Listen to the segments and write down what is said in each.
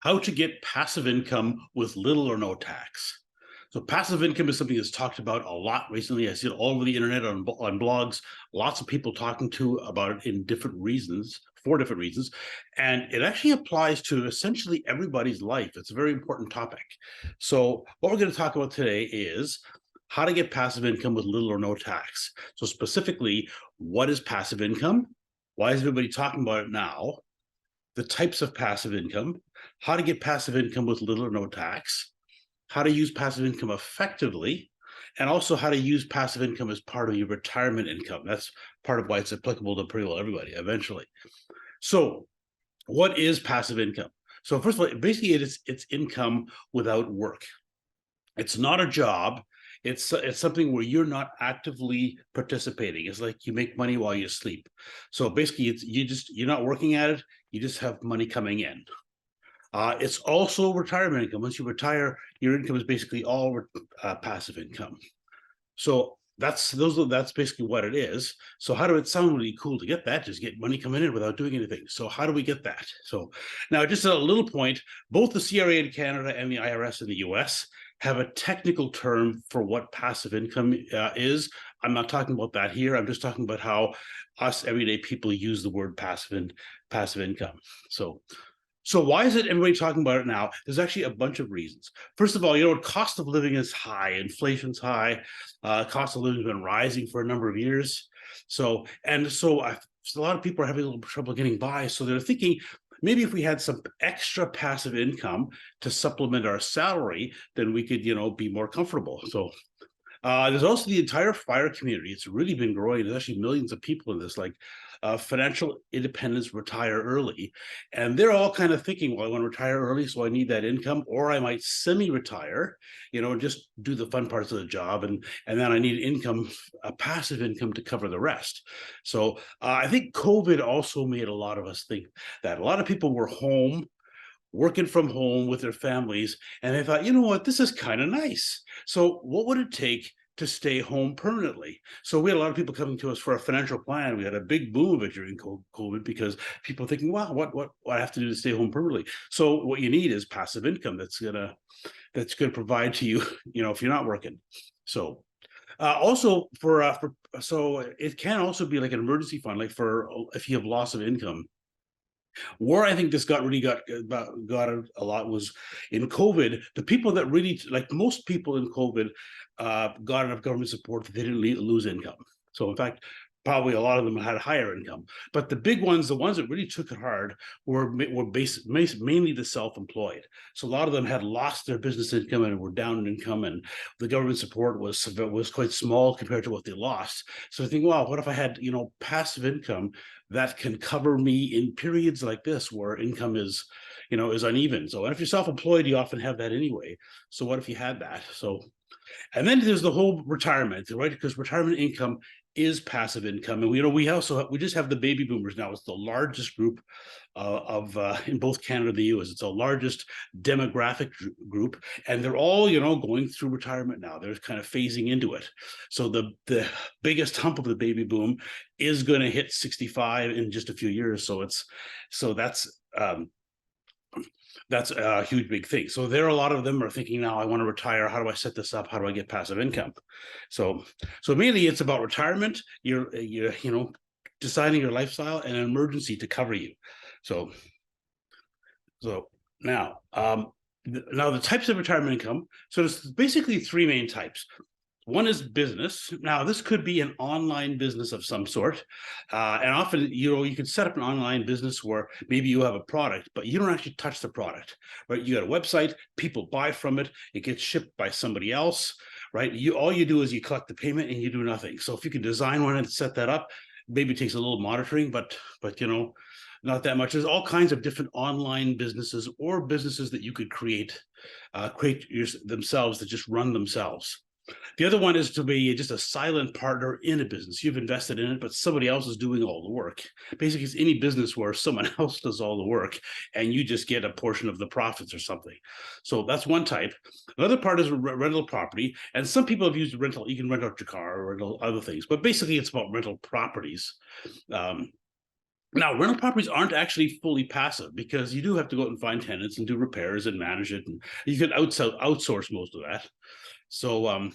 How to get passive income with little or no tax. So passive income is something that's talked about a lot recently. I see it all over the internet on blogs, lots of people talking to about it in different reasons, for different reasons. And it actually applies to essentially everybody's life. It's a very important topic. So what we're going to talk about today is how to get passive income with little or no tax. So specifically, what is passive income? Why is everybody talking about it now? The types of passive income, how to get passive income with little or no tax, how to use passive income effectively, and also how to use passive income as part of your retirement income. That's part of why it's applicable to pretty well everybody eventually. So, what is passive income? So, first of all, basically, it's income without work. It's not a job. It's something where you're not actively participating. It's like you make money while you sleep. So basically, you're not working at it. You just have money coming in. It's also retirement income. Once you retire, your income is basically all passive income. So that's basically what it is. So how do it sound really cool to get that? Just get money coming in without doing anything. So how do we get that? So now just a little point, both the CRA in Canada and the IRS in the US have a technical term for what passive income is. I'm not talking about that here. I'm just talking about how us everyday people use the word passive income. So why is it everybody talking about it now? There's actually a bunch of reasons. First of all, cost of living is high, inflation's high, cost of living has been rising for a number of years. So a lot of people are having a little trouble getting by. So they're thinking maybe if we had some extra passive income to supplement our salary, then we could, be more comfortable. So there's also the entire fire community. It's really been growing. There's actually millions of people in this, like financial independence, retire early. And they're all kind of thinking, well, I want to retire early, so I need that income, or I might semi-retire, and just do the fun parts of the job. And then I need income, a passive income to cover the rest. So I think COVID also made a lot of us think that a lot of people were home working from home with their families, and they thought, you know what, this is kind of nice. So what would it take to stay home permanently? So we had a lot of people coming to us for a financial plan. We had a big boom of it during COVID because people thinking, wow, what I have to do to stay home permanently? So what you need is passive income that's gonna provide to you, if you're not working. So also for so it can also be like an emergency fund, like for if you have loss of income. Where I think this got a lot was in COVID. The people that really, like most people in COVID, got enough government support that they didn't lose income. So in fact, probably a lot of them had higher income. But the big ones, the ones that really took it hard, were mainly the self-employed. So a lot of them had lost their business income and were down in income, and the government support was quite small compared to what they lost. So I think, wow, what if I had passive income that can cover me in periods like this where income is uneven. So, and if you're self-employed, you often have that anyway. So what if you had that? So, and then there's the whole retirement, right? Because retirement income is passive income, and we just have the baby boomers now. It's the largest group of in both Canada and the U.S. It's the largest demographic group, and they're all going through retirement now. They're kind of phasing into it. So the biggest hump of the baby boom is going to hit 65 in just a few years. So that's a huge big thing. So a lot of them are thinking now, I want to retire. How do I set this up? How do I get passive income? So mainly it's about retirement. You're deciding your lifestyle and an emergency to cover you. So now the types of retirement income. So there's basically three main types. One is business. Now, this could be an online business of some sort. And often, you can set up an online business where maybe you have a product, but you don't actually touch the product, right? You got a website, people buy from it, it gets shipped by somebody else, right? All you do is you collect the payment and you do nothing. So if you can design one and set that up, maybe it takes a little monitoring, but not that much. There's all kinds of different online businesses or businesses that you could create themselves that just run themselves. The other one is to be just a silent partner in a business. You've invested in it, but somebody else is doing all the work. Basically, it's any business where someone else does all the work and you just get a portion of the profits or something. So that's one type. Another part is rental property. And some people have used rental. You can rent out your car or rental other things, but basically it's about rental properties. Now, rental properties aren't actually fully passive because you do have to go out and find tenants and do repairs and manage it, and you can outsource most of that. So,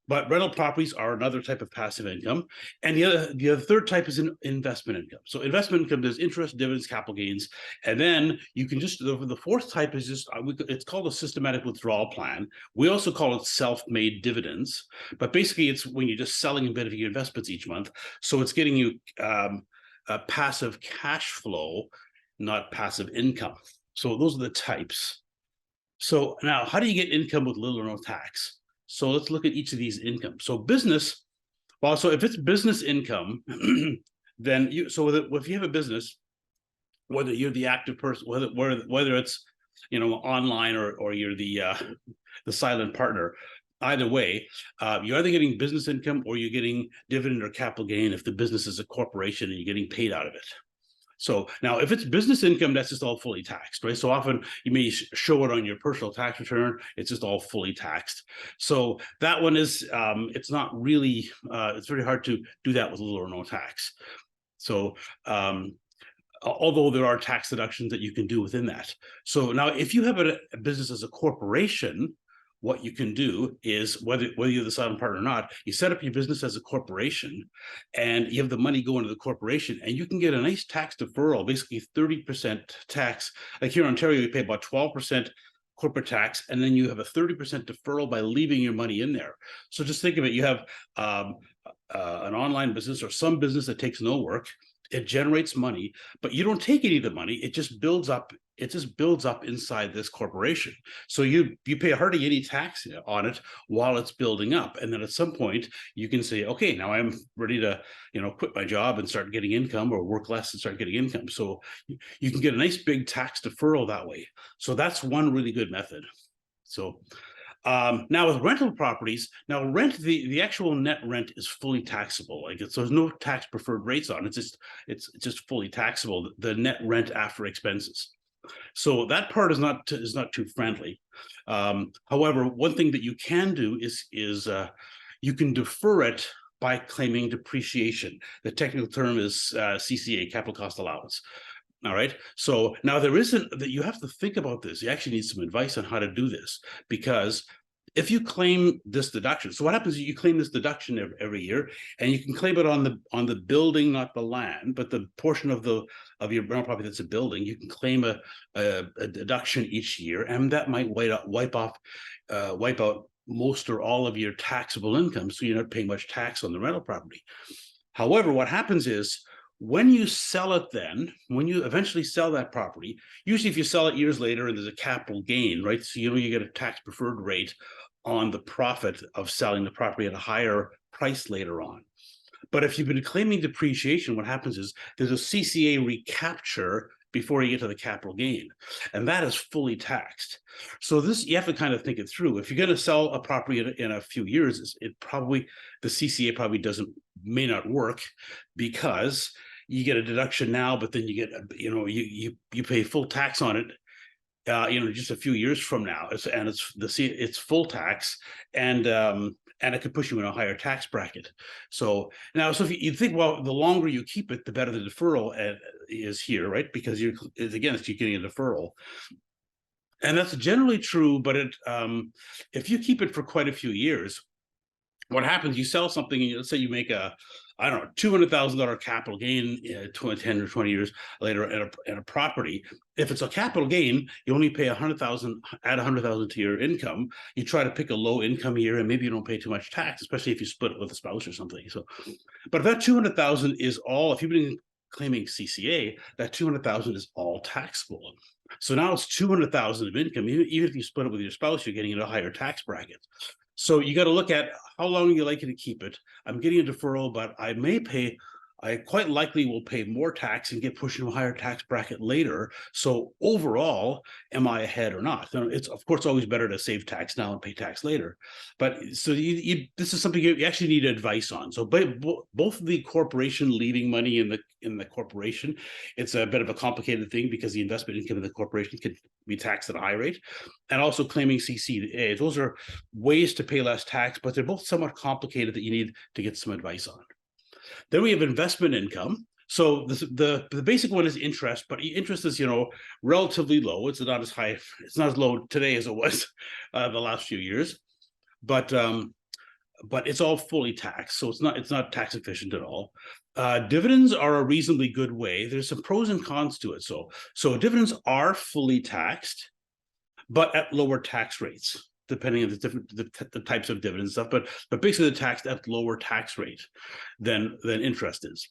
but rental properties are another type of passive income, and the other third type is investment income. So, investment income does interest, dividends, capital gains, and then you can just the fourth type is just it's called a systematic withdrawal plan. We also call it self-made dividends, but basically it's when you're just selling a bit of your investments each month. So it's getting you passive cash flow, not passive income. So those are the types. So now, how do you get income with little or no tax? So let's look at each of these incomes. So business, well, so if it's business income, then if you have a business, whether you're the active person, whether it's online or you're the silent partner, either way, you're either getting business income or you're getting dividend or capital gain if the business is a corporation and you're getting paid out of it. So now, if it's business income, that's just all fully taxed, right? So often you may show it on your personal tax return. It's just all fully taxed. So that one is, it's not really, it's very hard to do that with little or no tax. So, although there are tax deductions that you can do within that. So now, if you have a business as a corporation, what you can do is, whether you're the silent partner or not, you set up your business as a corporation and you have the money go into the corporation, and you can get a nice tax deferral, basically 30% tax. Like here in Ontario, you pay about 12% corporate tax, and then you have a 30% deferral by leaving your money in there. So just think of it, you have an online business or some business that takes no work. It generates money, but you don't take any of the money. It just builds up. It just builds up inside this corporation. So you pay hardly any tax on it while it's building up. And then at some point you can say, okay, now I'm ready to, quit my job and start getting income, or work less and start getting income. So you can get a nice big tax deferral that way. So that's one really good method. So now with rental properties, the actual net rent is fully taxable. There's no tax preferred rates on it. It's just fully taxable, the net rent after expenses. So that part is not too friendly. However, one thing that you can do is you can defer it by claiming depreciation. The technical term is CCA, capital cost allowance. All right. So now you have to think about this. You actually need some advice on how to do this, because if you claim this deduction, so what happens is you claim this deduction every year, and you can claim it on the building, not the land, but the portion of your rental property that's a building. You can claim a deduction each year, and that might wipe out most or all of your taxable income, so you're not paying much tax on the rental property. However, what happens is, when you sell it, when you eventually sell that property, usually if you sell it years later and there's a capital gain, right? So you get a tax preferred rate on the profit of selling the property at a higher price later on. But if you've been claiming depreciation, what happens is there's a CCA recapture before you get to the capital gain, and that is fully taxed. So you have to kind of think it through. If you're going to sell a property in a few years, the CCA probably may not work, because you get a deduction now, but then you get you pay full tax on it just a few years from now, it's full tax, and it could push you in a higher tax bracket. So if you think, well, the longer you keep it, the better the deferral is here, right? Because you're getting a deferral. And that's generally true, but if you keep it for quite a few years, what happens, you sell something, and let's say you make $200,000 capital gain 10 or 20 years later at a property. If it's a capital gain, you only pay $100,000, add $100,000 to your income. You try to pick a low income year, and maybe you don't pay too much tax, especially if you split it with a spouse or something. So, but if that $200,000 is all, if you've been claiming CCA, that $200,000 is all taxable. So now it's $200,000 of income. Even if you split it with your spouse, you're getting into a higher tax bracket. So you got to look at how long you're likely to keep it. I'm getting a deferral, but I quite likely will pay more tax and get pushed into a higher tax bracket later. So overall, am I ahead or not? It's of course always better to save tax now and pay tax later. But so this is something you actually need advice on. So both the corporation leaving money in the corporation, it's a bit of a complicated thing, because the investment income of the corporation can be taxed at a high rate, and also claiming CCA. Those are ways to pay less tax, but they're both somewhat complicated that you need to get some advice on. Then we have investment income. So the basic one is interest, but interest is relatively low. It's not as high. It's not as low today as it was the last few years, but it's all fully taxed, so it's not tax efficient at all. Dividends are a reasonably good way. There's some pros and cons to it. So dividends are fully taxed, but at lower tax rates, depending on the types of dividend stuff. But basically, they're taxed at lower tax rate than interest is,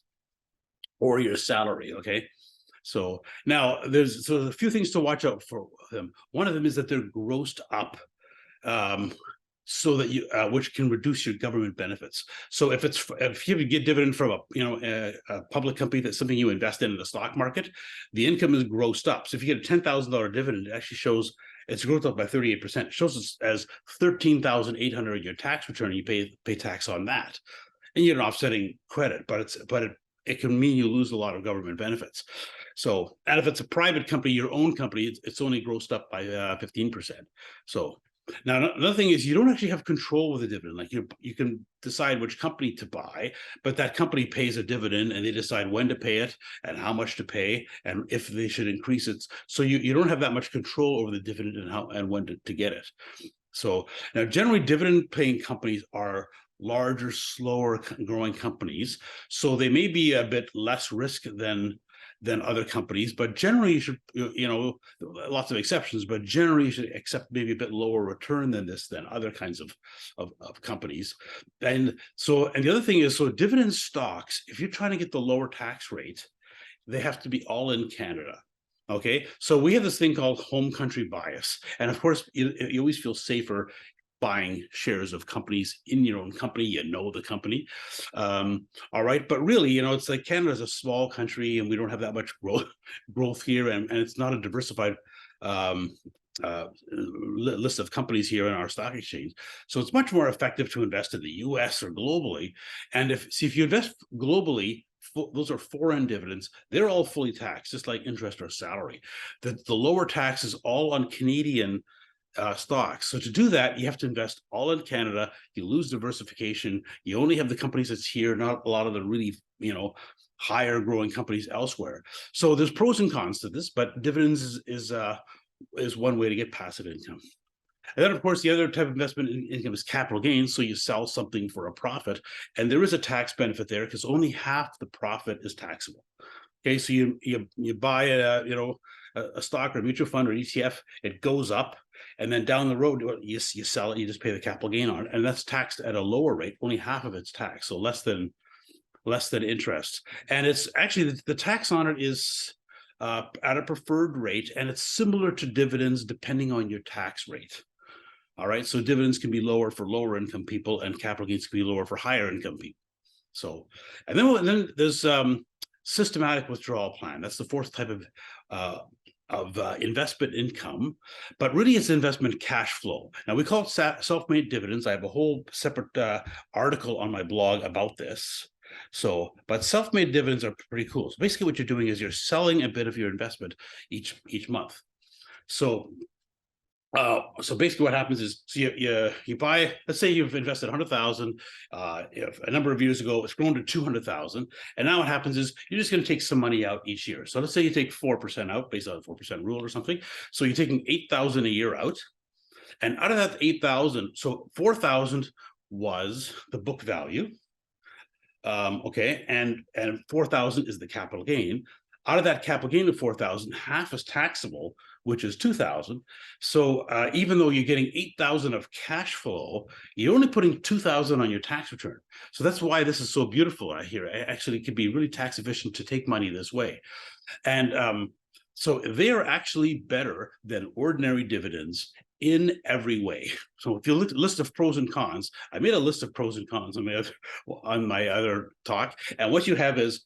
or your salary. Okay. So now there's a few things to watch out for them. One of them is that they're grossed up. So that which can reduce your government benefits. So if you get dividend from a public company, that's something you invest in the stock market, the income is grossed up. So if you get a $10,000 dividend, it actually shows it's grossed up by 38%. It shows us as $13,800 in your tax return. You pay tax on that, and you get an offsetting credit, but it can mean you lose a lot of government benefits. So, and if it's a private company, your own company, it's only grossed up by 15%. So. Now, another thing is you don't actually have control of the dividend. Like you can decide which company to buy, but that company pays a dividend and they decide when to pay it and how much to pay and if they should increase it. So you don't have that much control over the dividend and how and when to get it. So now generally dividend paying companies are larger, slower growing companies. So they may be a bit less risk than other companies, but generally you should, lots of exceptions, but generally you should accept maybe a bit lower return than other kinds of companies. And the other thing is, so dividend stocks, if you're trying to get the lower tax rate, they have to be all in Canada. Okay, so we have this thing called home country bias, and of course you always feel safer buying shares of companies in your own company, the company. All right. But really, it's like Canada's a small country and we don't have that much growth here. And it's not a diversified list of companies here in our stock exchange. So it's much more effective to invest in the US or globally. And if you invest globally, those are foreign dividends. They're all fully taxed, just like interest or salary. The lower tax is all on Canadian stocks. So to do that, you have to invest all in Canada. You lose diversification. You only have the companies that's here, not a lot of the really, higher growing companies elsewhere. So there's pros and cons to this, but dividends is one way to get passive income. And then, of course, the other type of investment income is capital gains. So you sell something for a profit, and there is a tax benefit there because only half the profit is taxable. Okay, so you buy a stock or a mutual fund or ETF, it goes up, and then down the road you sell it, you just pay the capital gain on it, and that's taxed at a lower rate. Only half of it's taxed, so less than interest. And it's actually the tax on it is at a preferred rate, and it's similar to dividends depending on your tax rate. All right, so dividends can be lower for lower income people, and capital gains can be lower for higher income people. So, and then there's systematic withdrawal plan. That's the fourth type of investment income, but really it's investment cash flow. Now we call it self-made dividends. I have a whole separate article on my blog about this. So, but self-made dividends are pretty cool. So basically what you're doing is you're selling a bit of your investment each month. So basically what happens is, so you buy, let's say you've invested 100,000 a number of years ago, it's grown to 200,000, and now what happens is you're just going to take some money out each year. So let's say you take 4% out based on a 4% rule or something. So you're taking 8,000 a year out, and out of that 8,000, so 4,000 was the book value, okay, and 4,000 is the capital gain. Out of that capital gain of 4,000, half is taxable, which is 2,000. So even though you're getting 8,000 of cash flow, you're only putting 2,000 on your tax return. So that's why this is so beautiful. I hear actually it can be really tax efficient to take money this way. And so they are actually better than ordinary dividends in every way. So if you look at the list of pros and cons, I made a list of pros and cons on my other talk. And what you have is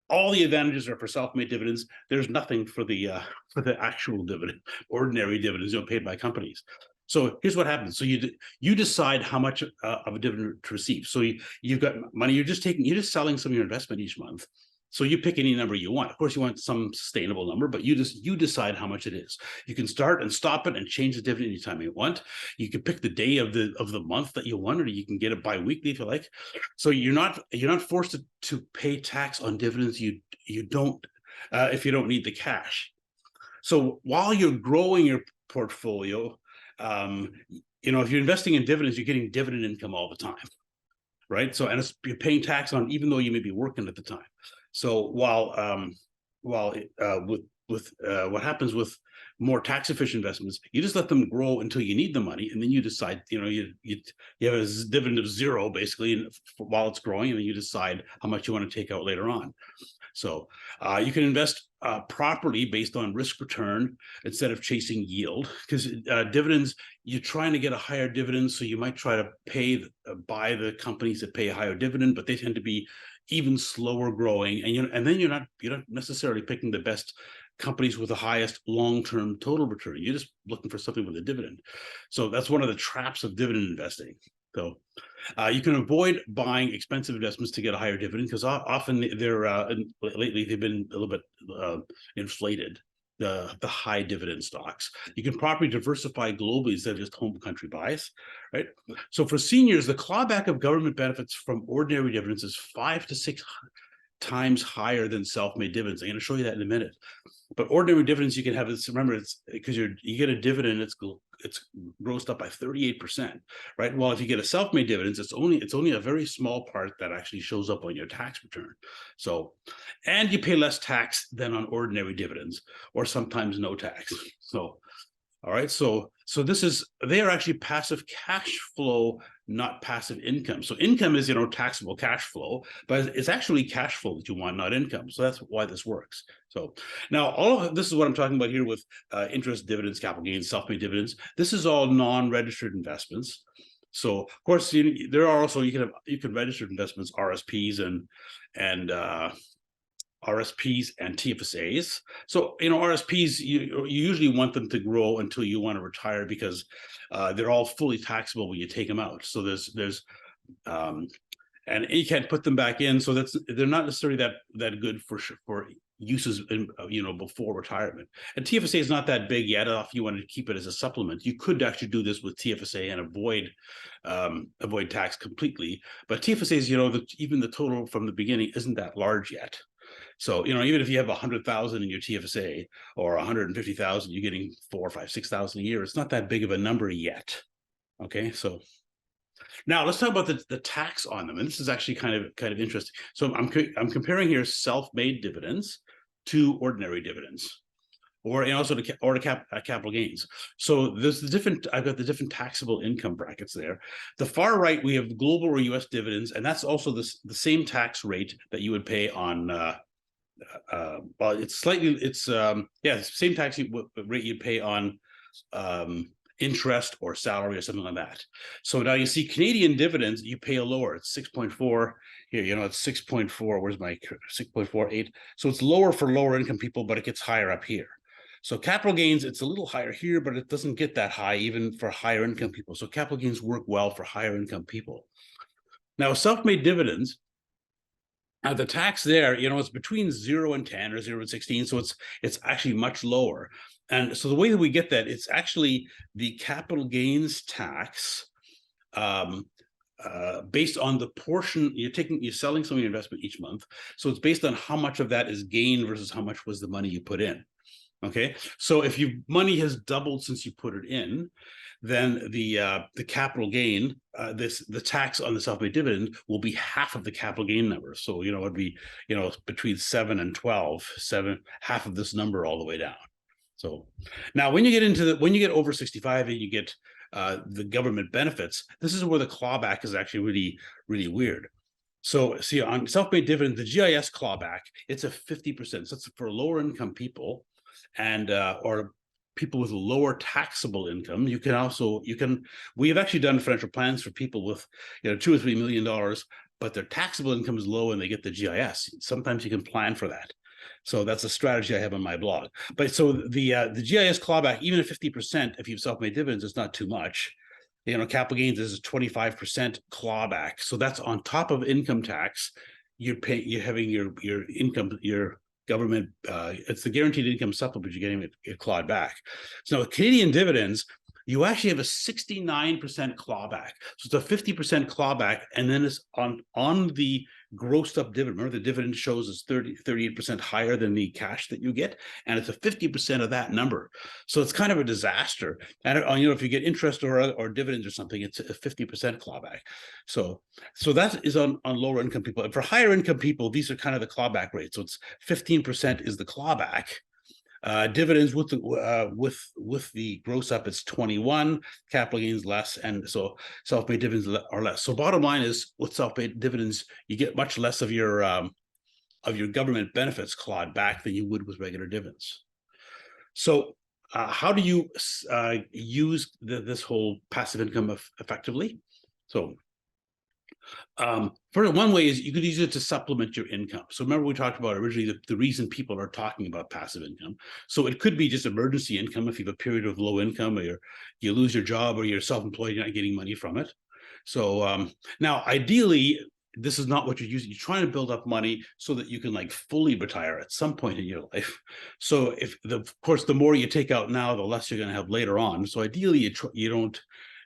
all the advantages are for self-made dividends. There's nothing for the actual dividend, ordinary dividends, paid by companies. So here's what happens. So you decide how much of a dividend to receive. So you've got money. You're just selling some of your investment each month, So you pick any number you want. Of course, you want some sustainable number, but you decide how much it is. You can start and stop it and change the dividend anytime you want. You can pick the day of the month that you want, or you can get it bi-weekly if you like. So you're not forced to pay tax on dividends you don't if you don't need the cash. So while you're growing your portfolio, if you're investing in dividends, you're getting dividend income all the time, right? So, and you're paying tax on, even though you may be working at the time. So while what happens with more tax efficient investments, you just let them grow until you need the money, and then you decide, you have a dividend of zero basically while it's growing, and then you decide how much you want to take out later on. So you can invest properly based on risk return instead of chasing yield, because dividends, you're trying to get a higher dividend, so you might try to buy the companies that pay a higher dividend, but they tend to be even slower growing, and then you're not necessarily picking the best companies with the highest long-term total return. You're just looking for something with a dividend. So that's one of the traps of dividend investing. So you can avoid buying expensive investments to get a higher dividend, because often lately they've been a little bit inflated, the high dividend stocks. You can properly diversify globally instead of just home country bias, right? So for seniors, the clawback of government benefits from ordinary dividends is 5 to 6 times higher than self-made dividends. I'm going to show you that in a minute. But ordinary dividends, you can have this. Remember, it's because you get a dividend, it's grossed up by 38%, right? Well, if you get a self-made dividends, it's only a very small part that actually shows up on your tax return. So, and you pay less tax than on ordinary dividends, or sometimes no tax. So, all right, so they are actually passive cash flow, not passive income. So income is taxable cash flow, but it's actually cash flow that you want, not income. So that's why this works. So now all of this is what I'm talking about here with interest, dividends, capital gains, self-made dividends. This is all non-registered investments. So of course there are also, you can register investments, RSPs and TFSAs. So RSPs, you usually want them to grow until you want to retire, because they're all fully taxable when you take them out. So there's and you can't put them back in, so they're not necessarily that good for uses in, before retirement. And TFSA is not that big yet. If you wanted to keep it as a supplement, you could actually do this with TFSA and avoid tax completely. But TFSAs, even the total from the beginning isn't that large yet. So, even if you have 100,000 in your TFSA or 150,000, you're getting 4, 5, 6,000 a year. It's not that big of a number yet. Okay, so now let's talk about the tax on them, and this is actually kind of interesting. So I'm comparing here self-made dividends to ordinary dividends, or also to capital gains. So there's I've got the different taxable income brackets there. The far right, we have global or U.S. dividends, and that's also the same tax rate that you would pay on. Well, it's same tax rate you pay on interest or salary or something like that. So now you see Canadian dividends, you pay a lower. It's 6.4 here. It's 6.4. Where's my 6.48? So it's lower for lower income people, but it gets higher up here. So capital gains, it's a little higher here, but it doesn't get that high even for higher income people. So capital gains work well for higher income people. Now, self-made dividends, the tax there, it's between 0 and 10 or 0 and 16. So it's actually much lower. And so the way that we get that, it's actually the capital gains tax based on the portion you're selling some of your investment each month. So it's based on how much of that is gain versus how much was the money you put in. Okay, so if your money has doubled since you put it in, then the capital gain, the tax on the self-made dividend will be half of the capital gain number. So it'd be between 7 and 12, half of this number all the way down. So now when you get over 65 and you get the government benefits, this is where the clawback is actually really, really weird. So see, on self-made dividend, the GIS clawback, it's a 50%. So it's for lower income people and or people with lower taxable income. We have actually done financial plans for people with $2 or $3 million, but their taxable income is low and they get the GIS. Sometimes you can plan for that. So that's a strategy I have on my blog. But so the GIS clawback, even at 50%, if you've self-made dividends, it's not too much. Capital gains is a 25% clawback. So that's on top of income tax. you're having your income, your government, it's the guaranteed income supplement, you're getting it clawed back. So with Canadian dividends, you actually have a 69% clawback. So it's a 50% clawback, and then it's on the grossed up dividend. Remember, the dividend shows is 38% higher than the cash that you get, and it's a 50% of that number. So it's kind of a disaster. And if you get interest or dividends or something, it's a 50% clawback. So that is on lower income people. And for higher income people, these are kind of the clawback rates. So it's 15% is the clawback. Dividends with the gross up, it's 21, capital gains less, and so self-paid dividends are less. So bottom line is, with self-paid dividends, you get much less of your government benefits clawed back than you would with regular dividends. So how do you use this whole passive income effectively? So for one way is you could use it to supplement your income. So remember, we talked about originally the reason people are talking about passive income. So it could be just emergency income if you have a period of low income, or you lose your job, or you're self-employed, you're not getting money from it. So now, ideally, this is not what you're using. You're trying to build up money so that you can like fully retire at some point in your life. So of course, the more you take out now, the less you're going to have later on. So ideally, you don't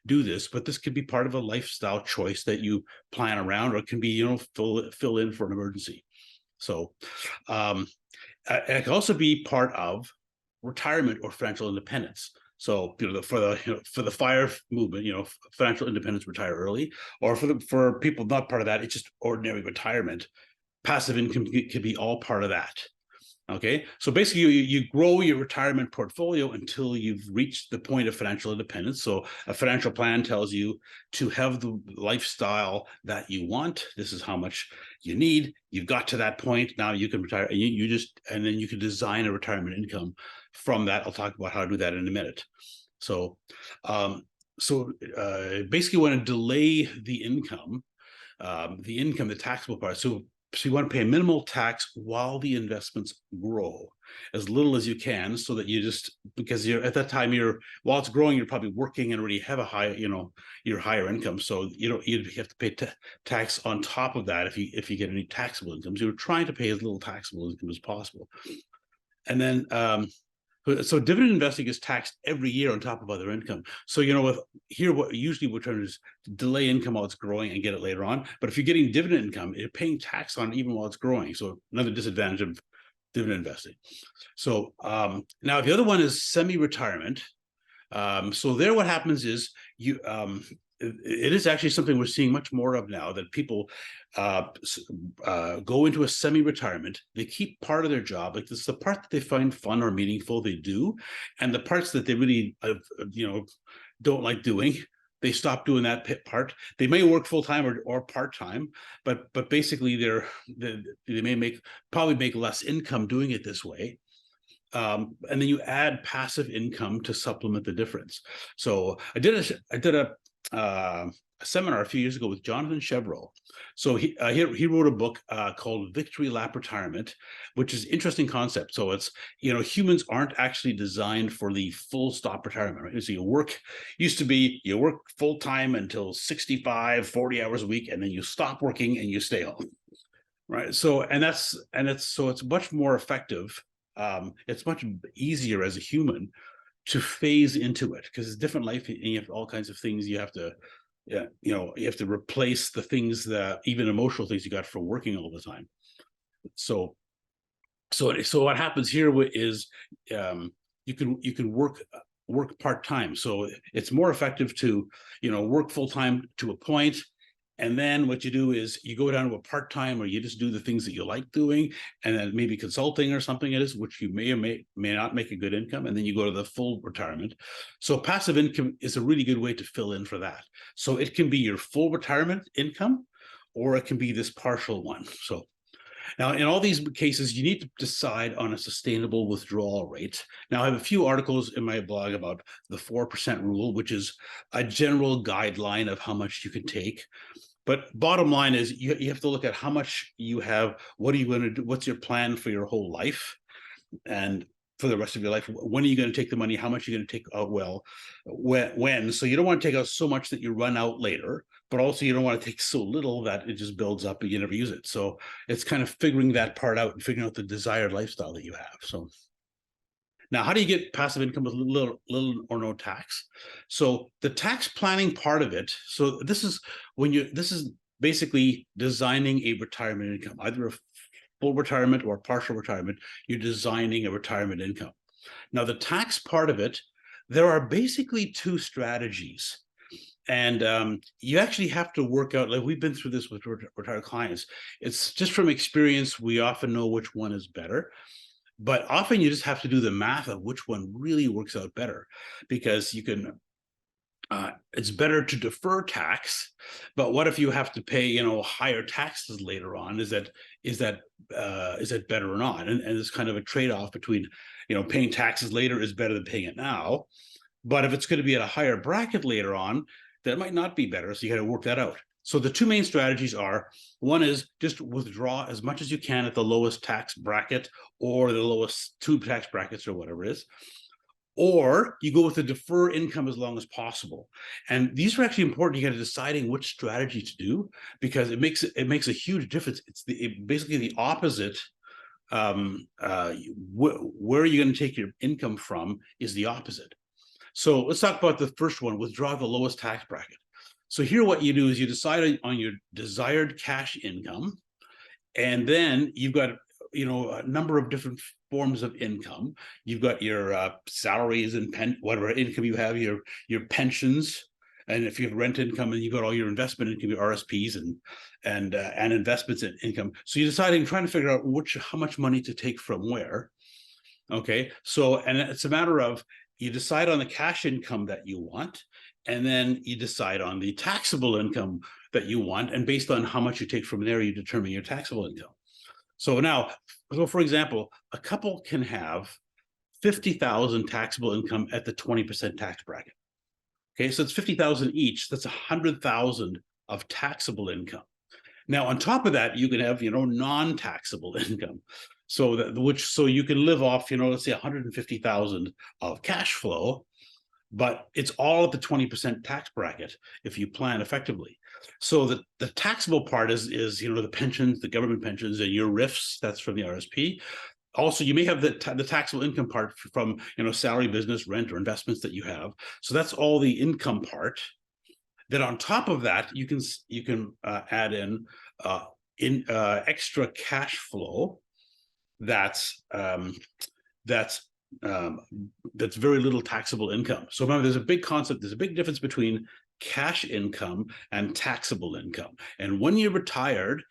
do this, but this could be part of a lifestyle choice that you plan around, or it can be, fill in for an emergency. So it can also be part of retirement or financial independence. So for the FIRE movement, financial independence, retire early, or for people not part of that, it's just ordinary retirement. Passive income could be all part of that. Okay, so basically you grow your retirement portfolio until you've reached the point of financial independence. So a financial plan tells you to have the lifestyle that you want. This is how much you need. You've got to that point. Now you can retire, and then you can design a retirement income from that. I'll talk about how to do that in a minute. So basically, you want to delay the income, the taxable part. So you want to pay minimal tax while the investments grow, as little as you can, so that because you're at that time, while it's growing, you're probably working and already have a high, your higher income. So you have to pay tax on top of that if you get any taxable incomes. You're trying to pay as little taxable income as possible. And then so dividend investing is taxed every year on top of other income. So what usually we're trying to do is delay income while it's growing and get it later on. But if you're getting dividend income, you're paying tax on it even while it's growing. So another disadvantage of dividend investing. So now the other one is semi-retirement. So there, what happens is it is actually something we're seeing much more of now, that people go into a semi-retirement. They keep part of their job, like this is the part that they find fun or meaningful, they do, and the parts that they really don't like doing, they stop doing that part. They may work full-time or part-time, but basically they may probably make less income doing it this way. And then you add passive income to supplement the difference. So I did a seminar a few years ago with Jonathan Chevreau. So he wrote a book called Victory Lap Retirement, which is an interesting concept. So it's, humans aren't actually designed for the full stop retirement, right? So you work full time until 65, 40 hours a week, and then you stop working and you stay home, right? So it's much more effective. It's much easier as a human to phase into it, because it's different life, and you have all kinds of things you have to, you have to replace the things, that even emotional things you got from working all the time. So what happens here is you can work part-time. So it's more effective to work full-time to a point. And then what you do is you go down to a part-time, or you just do the things that you like doing, and then maybe consulting or something it is, which you may or may not make a good income, and then you go to the full retirement. So passive income is a really good way to fill in for that. So it can be your full retirement income, or it can be this partial one. So now, in all these cases, you need to decide on a sustainable withdrawal rate. Now, I have a few articles in my blog about the 4% rule, which is a general guideline of how much you can take. But bottom line is, you have to look at how much you have, what are you going to do, what's your plan for your whole life? And for the rest of your life. When are you going to take the money? How much are you going to take out? Well, when? So you don't want to take out so much that you run out later, but also you don't want to take so little that it just builds up and you never use it. So it's kind of figuring that part out and figuring out the desired lifestyle that you have. So now, how do you get passive income with little or no tax? So the tax planning part of it. So this is basically designing a retirement income, either a full retirement or partial retirement. You're designing a retirement income. Now, the tax part of it, there are basically two strategies. And you actually have to work out, like we've been through this with retired clients. It's just from experience, we often know which one is better. But often you just have to do the math of which one really works out better, because you can, it's better to defer tax, but what if you have to pay, higher taxes later on? Is that better or not? And it's kind of a trade-off between, paying taxes later is better than paying it now. But if it's going to be at a higher bracket later on, that might not be better. So you got to work that out. So the two main strategies are, one is just withdraw as much as you can at the lowest tax bracket or the lowest two tax brackets or whatever it is, or you go with the defer income as long as possible. And these are actually important. You got to deciding which strategy to do, because it makes a huge difference. It's basically the opposite. Where you're going to take your income from is the opposite. So let's talk about the first one, withdraw the lowest tax bracket. So here what you do is you decide on your desired cash income, and then you've got, a number of different forms of income. You've got your salaries and whatever income you have, your pensions, and if you have rent income, and you've got all your investment income, your RSPs and investments in income. So you're trying to figure out how much money to take from where. Okay, so and it's a matter of, you decide on the cash income that you want, and then you decide on the taxable income that you want, and based on how much you take from there, you determine your taxable income. So now, for example, a couple can have 50,000 taxable income at the 20% tax bracket. Okay, so it's 50,000 each. That's 100,000 of taxable income. Now, on top of that, you can have, non-taxable income. So you can live off, let's say 150,000 of cash flow, but it's all at the 20% tax bracket if you plan effectively. So the taxable part is the pensions, the government pensions, and your RIFs, that's from the RSP. Also, you may have the taxable income part from salary, business, rent, or investments that you have. So that's all the income part. Then on top of that, you can add in extra cash flow. That's very little taxable income. So remember, there's a big concept. There's a big difference between cash income and taxable income. And when you're retired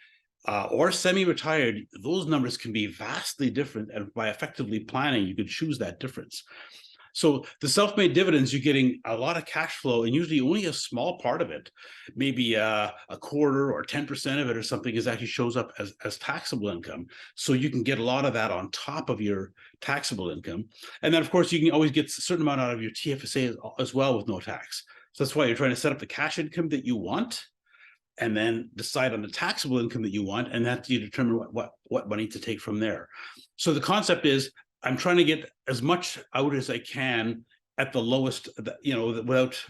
or semi-retired, those numbers can be vastly different. And by effectively planning, you can choose that difference. So the self-made dividends, you're getting a lot of cash flow, and usually only a small part of it, maybe a quarter or 10% of it or something, actually shows up as taxable income. So you can get a lot of that on top of your taxable income. And then, of course, you can always get a certain amount out of your TFSA as well with no tax. So that's why you're trying to set up the cash income that you want, and then decide on the taxable income that you want, and that you determine what money to take from there. So the concept is, I'm trying to get as much out as I can at the lowest, without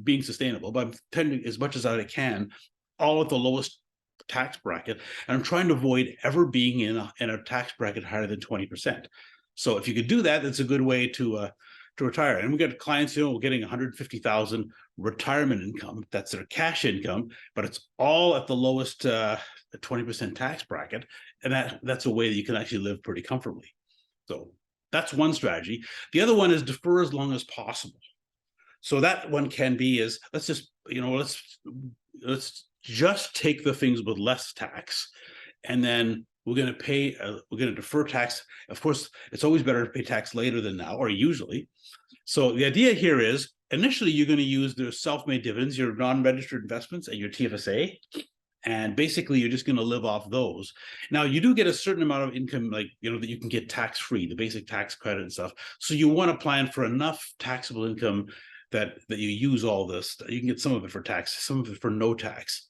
being sustainable, but I'm tending as much as I can, all at the lowest tax bracket. And I'm trying to avoid ever being in a tax bracket higher than 20%. So if you could do that, that's a good way to retire. And we got clients, getting 150,000 retirement income. That's their cash income, but it's all at the lowest 20% tax bracket. And that's a way that you can actually live pretty comfortably. So that's one strategy. The other one is defer as long as possible. So that one can be let's just take the things with less tax, and then we're going to defer tax. Of course, it's always better to pay tax later than now, or usually. So the idea here is, initially you're going to use the self-made dividends, your non-registered investments, and your TFSA. And basically, you're just going to live off those. Now, you do get a certain amount of income, that you can get tax-free, the basic tax credit and stuff. So you want to plan for enough taxable income that you use all this. You can get some of it for tax, some of it for no tax.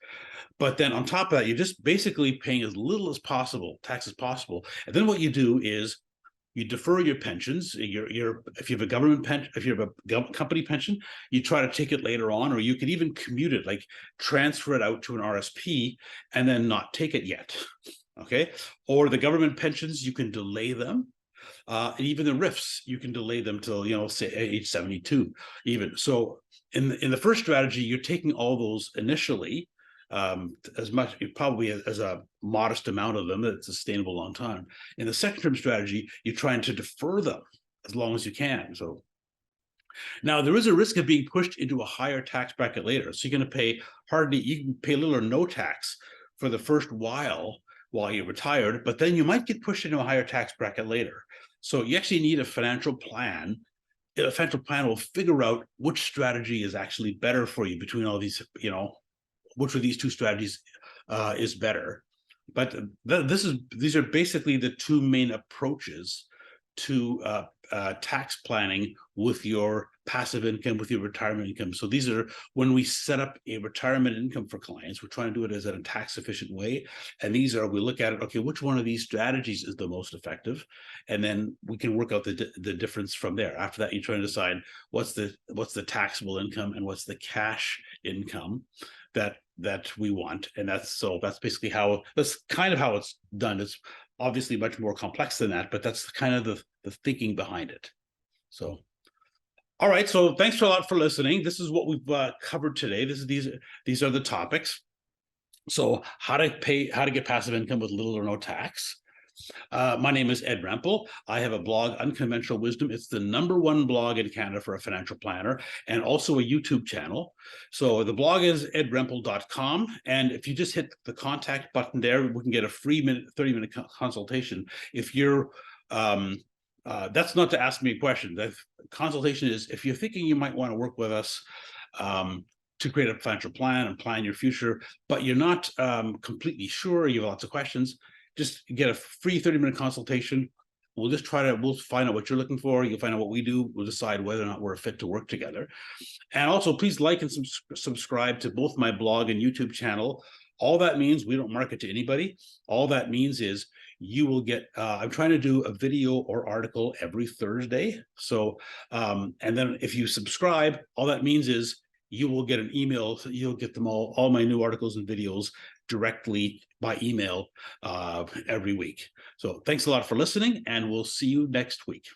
But then on top of that, you're just basically paying as little as possible, tax as possible. And then what you do is you defer your pensions. If you have a government pension, if you have a company pension, you try to take it later on, or you could even commute it, like transfer it out to an RSP and then not take it yet. Okay, or the government pensions, you can delay them. And even the RIFs, you can delay them till, say age 72 even. So in the first strategy, you're taking all those initially, as much probably as a modest amount of them that's sustainable long time. In the second term strategy, you're trying to defer them as long as you can. So now there is a risk of being pushed into a higher tax bracket later. So you're going to pay you can pay little or no tax for the first while you're retired, but then you might get pushed into a higher tax bracket later. So you actually need a financial plan. A financial plan will figure out which strategy is actually better for you between all these, which of these two strategies is better. But these are basically the two main approaches to tax planning with your passive income, with your retirement income. So these are, when we set up a retirement income for clients, we're trying to do it as in a tax efficient way. And we look at it, okay, which one of these strategies is the most effective? And then we can work out the difference from there. After that, you try to decide what's the taxable income and what's the cash income that we want. And that's basically that's kind of how it's done. It's obviously much more complex than that, but that's kind of the thinking behind it. So, all right. So thanks a lot for listening. This is what we've covered today. These are the topics. So how to get passive income with little or no tax. My name is Ed Rempel. I have a blog, Unconventional Wisdom. It's the #1 blog in Canada for a financial planner, and also a YouTube channel. So the blog is edrempel.com. And if you just hit the contact button there, we can get a free 30-minute consultation. If you're, that's not to ask me a question. The consultation is if you're thinking you might want to work with us to create a financial plan and plan your future, but you're not completely sure, you have lots of questions, just get a free 30-minute consultation. We'll find out what you're looking for. You'll find out what we do. We'll decide whether or not we're a fit to work together. And also, please like and subscribe to both my blog and YouTube channel. All that means, we don't market to anybody. All that means is you will get, I'm trying to do a video or article every Thursday. So, and then if you subscribe, all that means is you will get an email. So you'll get them all my new articles and videos directly by email every week. So thanks a lot for listening, and we'll see you next week.